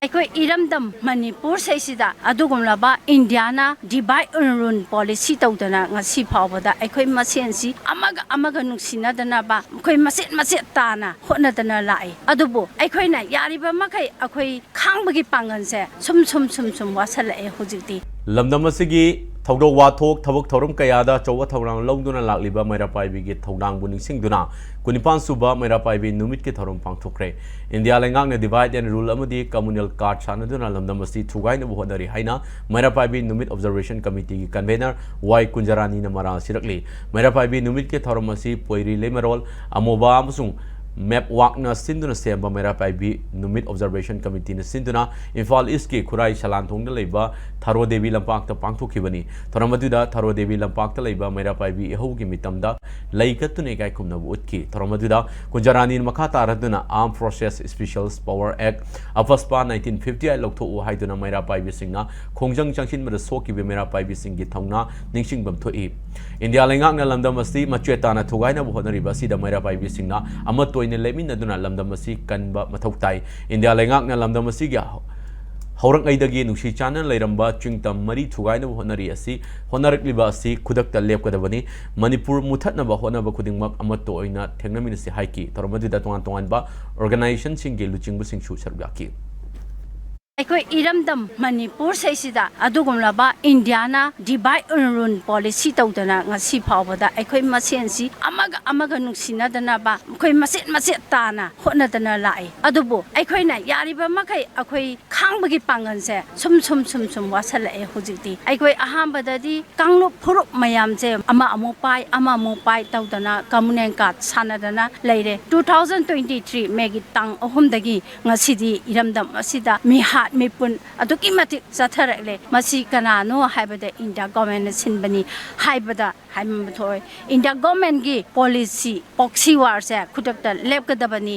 ꯑꯩꯈꯣꯏ ꯏꯔꯝꯗꯝ ꯃꯅꯤꯄꯨꯔ ꯁꯩꯁꯤꯗ ꯑꯗꯨꯒꯨꯝꯂꯕ ꯏꯟꯗꯤꯌꯥꯅ ꯗꯤꯚꯥꯏꯠ ꯑꯦꯟ ꯔꯨꯜ ꯄꯣꯂꯤꯁꯤ ꯇꯧꯗꯅ ꯉꯁꯤ ꯐꯥꯎꯕꯗ ꯑꯩꯈꯣꯏ ꯃꯁꯦꯟꯁꯤ ꯑꯃꯒ ꯅꯨꯡꯁꯤꯅꯗꯅꯕ ꯑꯩꯈꯣꯏ ꯃꯆꯦꯠ ꯇꯥꯅ ꯍꯣꯠꯅꯗꯅ ꯂꯥꯛꯏ ꯑꯗꯨꯕꯨ ꯑꯩꯈꯣꯏꯅ ꯌꯥꯔꯤꯕ ꯃꯈꯩ ꯑꯩꯈꯣꯏ ꯈꯥꯡꯕꯒꯤ ꯄꯥꯡꯒꯜꯁꯦ ꯁꯨꯝ ꯋꯥꯁꯜꯂꯛꯑꯦ ꯍꯧꯖꯤꯛꯇꯤ ꯂꯝꯗꯝ ꯑꯁꯤꯒꯤ ꯊꯧꯗꯣꯛ ꯋꯥꯊꯣꯛ ꯊꯕꯛ ꯊꯧꯔꯝ ꯀꯌꯥꯗ ꯑꯆꯧꯕ ꯊꯧꯗꯥꯡ ꯂꯧꯗꯨꯅ ꯂꯥꯛꯂꯤꯕ ꯃꯩꯔꯥ ꯄꯥꯏꯕꯤꯒꯤ ꯊꯧꯗꯥꯡꯕꯨ ꯅꯤꯡꯁꯤꯡꯗꯨꯅ 19 ꯁꯨꯕ ꯃꯩꯔꯥ ꯄꯥꯏꯕꯤ ꯅꯨꯃꯤꯠꯀꯤ ꯊꯧꯔꯝ ꯄꯥꯡꯊꯣꯛꯈ꯭ꯔꯦ ꯏꯟꯗꯤꯌꯥ ꯂꯩꯉꯥꯛꯅ ꯗꯤꯚꯥꯏꯠ ꯑꯦꯟ ꯔꯨꯜ ꯑꯃꯗꯤ ꯀꯝꯃꯨꯅꯦꯜ ꯀꯥꯔꯗ ꯁꯥꯟꯅꯗꯨꯅ ꯂꯝꯗꯝ ꯑꯁꯤ ꯊꯨꯒꯥꯏꯅꯕ ꯍꯣꯠꯅꯔꯤ ꯍꯥꯏꯅ ꯃꯩꯔꯥ ꯄꯥꯏꯕꯤ ꯅꯨꯃꯤꯠ ꯑꯣꯕꯖꯔꯕꯦꯁꯟ ꯀꯃꯤꯇꯤꯒꯤ ꯀꯟꯚꯦꯅꯔ ꯋꯥꯏ ꯀꯨꯟꯖꯔꯥꯅꯤꯅ ꯃꯔꯥꯜ ꯁꯤꯔꯛꯂꯤ ꯃꯩꯔꯥ ꯄꯥꯏꯕꯤ ꯅꯨꯃꯤꯠꯀꯤ ꯊꯧꯔꯝ ꯑꯁꯤ ꯄꯣꯏꯔꯤ ꯂꯩꯃꯔꯣꯜ ꯑꯃꯣꯕ ꯑꯃꯁꯨꯡ ꯃꯦꯞ ꯋꯥꯛꯅ ꯁꯤꯟꯗꯨꯅ ꯁꯦꯝꯕ ꯃꯩꯔꯥ ꯄꯥꯏꯕꯤ ꯅꯨꯃꯤꯠ ꯑꯣꯕꯖꯔꯕꯦꯁꯟ ꯀꯃꯤꯇꯤꯅ ꯁꯤꯟꯗꯨꯅ ꯏꯝꯐꯥꯜ ꯏꯁꯀꯤ ꯈꯨꯔꯥꯏ ꯁꯂꯥꯟꯊꯣꯡꯗ ꯂꯩꯕ ꯊꯥꯔꯣ ꯗꯦꯕꯤ ꯂꯝꯄꯥꯛꯇ ꯄꯥꯡꯊꯣꯛꯈꯤꯕꯅꯤ ꯊꯧꯔꯝ ꯑꯗꯨꯗ ꯊꯥꯔꯣ ꯗꯦꯕꯤ ꯂꯝꯄꯥꯛꯇ ꯂꯩꯕ ꯃꯩꯔꯥ ꯄꯥꯏꯕꯤ ꯏꯍꯧꯒꯤ ꯃꯤꯇꯝꯗ ꯂꯩ ꯀꯠꯇꯨꯅ ꯏꯀꯥꯏ ꯈꯨꯝꯅꯕ ꯎꯠꯈꯤ ꯊꯧꯔꯝ ꯑꯗꯨꯗ ꯀꯨꯟꯖꯔꯥꯅꯤꯅ ꯃꯈꯥ ꯇꯥꯔꯗꯨꯅ ꯑꯥꯔꯝ ꯐꯣꯔꯁꯦꯁ ꯁ꯭ꯄꯦꯁꯤꯌꯦꯜ ꯄꯥꯋꯔ ꯑꯦꯛ ꯑꯄꯁꯄꯥ 1958 ꯂꯧꯊꯣꯛꯎ ꯍꯥꯏꯗꯨꯅ ꯃꯩꯔꯥ ꯄꯥꯏꯕꯤꯁꯤꯡꯅ ꯈꯣꯡꯖꯪ ꯆꯪꯁꯤꯟꯕꯗ ꯁꯣꯛꯈꯤꯕ ꯃꯩꯔꯥ ꯄꯥꯏꯕꯤꯁꯤꯡꯒꯤ ꯊꯧꯅꯥ ꯅꯤꯡꯁꯤꯡꯐꯝ ꯊꯣꯛꯏ ꯏꯟꯗꯤꯌꯥ ꯂꯩꯉꯥꯛꯅ ꯂꯝꯗꯝ ꯑꯁꯤ ꯃꯆꯦꯠ ꯇꯥꯅ ꯊꯨꯒꯥꯏꯅꯕ ꯍꯣꯠꯅꯔꯤꯕ ꯑꯁꯤꯗ ꯃꯩꯔꯥ ꯄꯥꯏꯕꯤꯁꯤꯡꯅ ꯑꯃꯠꯇ ꯑꯣꯏꯅ ꯂꯩꯃꯤꯟꯅꯗꯨꯅ ꯂꯝꯗꯝ ꯑꯁꯤ ꯀꯟꯕ ꯃꯊꯧ ꯇꯥꯏ ꯏꯟꯗꯤꯌꯥ ꯂꯩꯉꯥꯛꯅ ꯂꯝꯗꯝ ꯑꯁꯤꯒꯤ ꯍꯧꯔꯛꯉꯩꯗꯒꯤ ꯅꯨꯡꯁꯤ ꯆꯥꯟꯅꯅ ꯂꯩꯔꯝꯕ ꯆꯤꯡꯇꯝ ꯃꯔꯤ ꯊꯨꯒꯥꯏꯅꯕ ꯍꯣꯠꯅꯔꯛꯂꯤꯕ ꯑꯁꯤ ꯈꯨꯗꯛꯇ ꯂꯦꯞꯀꯗꯕꯅꯤ ꯃꯅꯤꯄꯨꯔ ꯃꯨꯊꯠꯅꯕ ꯍꯣꯠꯅꯕ ꯈꯨꯗꯤꯡꯃꯛ ꯑꯃꯠꯇ ꯑꯣꯏꯅ ꯊꯦꯡꯅꯃꯤꯟꯅꯁꯤ ꯍꯥꯏꯈꯤ ꯊꯧꯔꯝ ꯑꯗꯨꯗ ꯇꯣꯉꯥꯟ ꯇꯣꯉꯥꯟꯕ ꯑꯣꯔꯒꯅꯥꯏꯖꯦꯁꯟꯁꯤꯡꯒꯤ ꯂꯨꯆꯤꯡꯕꯁꯤꯡꯁꯨ ꯁꯔꯨꯛ ꯌꯥꯈꯤ ꯑꯩꯈꯣꯏ ꯏꯔꯝꯗꯝ ꯃꯅꯤꯄꯨꯔ ꯁꯩꯁꯤꯗ ꯑꯗꯨꯒꯨꯝꯂꯕ ꯏꯟꯗꯤꯌꯥꯅ ꯗꯤꯚꯥꯏꯠ ꯑꯦꯟ ꯔꯨꯜ ꯄꯣꯂꯤꯁꯤ ꯇꯧꯗꯅ ꯉꯁꯤ ꯐꯥꯎꯕꯗ ꯑꯩꯈꯣꯏ ꯃꯁꯦꯟꯁꯤ ꯑꯃꯒ ꯅꯨꯡꯁꯤꯅꯗꯅꯕ ꯑꯩꯈꯣꯏ ꯃꯆꯦꯠ ꯇꯥꯅ ꯍꯣꯠꯅꯗꯅ ꯂꯥꯛꯏ ꯑꯗꯨꯕꯨ ꯑꯩꯈꯣꯏꯅ ꯌꯥꯔꯤꯕ ꯃꯈꯩ ꯑꯩꯈꯣꯏ ꯈꯥꯡꯕꯒꯤ ꯄꯥꯡꯒꯜꯁꯦ ꯁꯨꯝ ꯋꯥꯁꯜꯂꯛꯑꯦ ꯍꯧꯖꯤꯛꯇꯤ ꯑꯩꯈꯣꯏ ꯑꯍꯥꯟꯕꯗꯗꯤ ꯀꯥꯡꯂꯨꯞ ꯐꯨꯔꯨꯞ ꯃꯌꯥꯝꯁꯦ ꯑꯃꯨꯛ ꯄꯥꯏ ꯇꯧꯗꯅ ꯀꯝꯃꯨꯅꯦꯜ ꯀꯥꯔꯗ ꯁꯥꯟꯅꯗꯅ ꯂꯩꯔꯦ 2023 ꯃꯦꯒꯤ ꯇꯥꯡ 3ꯗꯒꯤ ꯉꯁꯤꯗꯤ ꯏꯔꯝꯗꯝ ꯑꯁꯤꯗ ꯃꯤꯍꯥꯠ ꯃꯤꯄꯨꯟ ꯑꯗꯨꯛꯀꯤ ꯃꯇꯤꯛ ꯆꯠꯊꯔꯛꯂꯦ ꯃꯁꯤ ꯀꯅꯥꯅꯣ ꯍꯥꯏꯕꯗ ꯏꯟꯗꯤꯌꯥ ꯒꯣꯚꯔꯟꯃꯦꯟꯠꯅ ꯁꯤꯟꯕꯅꯤ ꯍꯥꯏꯕ ꯊꯣꯛꯑꯦ ꯏꯟꯗꯤꯌꯥ ꯒꯣꯚꯔꯟꯃꯦꯟꯠꯒꯤ ꯄꯣꯂꯤꯁꯤ ꯄꯣꯛꯁꯤ ꯋꯥꯔꯁꯦ ꯈꯨꯗꯛꯇ ꯂꯦꯞꯀꯗꯕꯅꯤ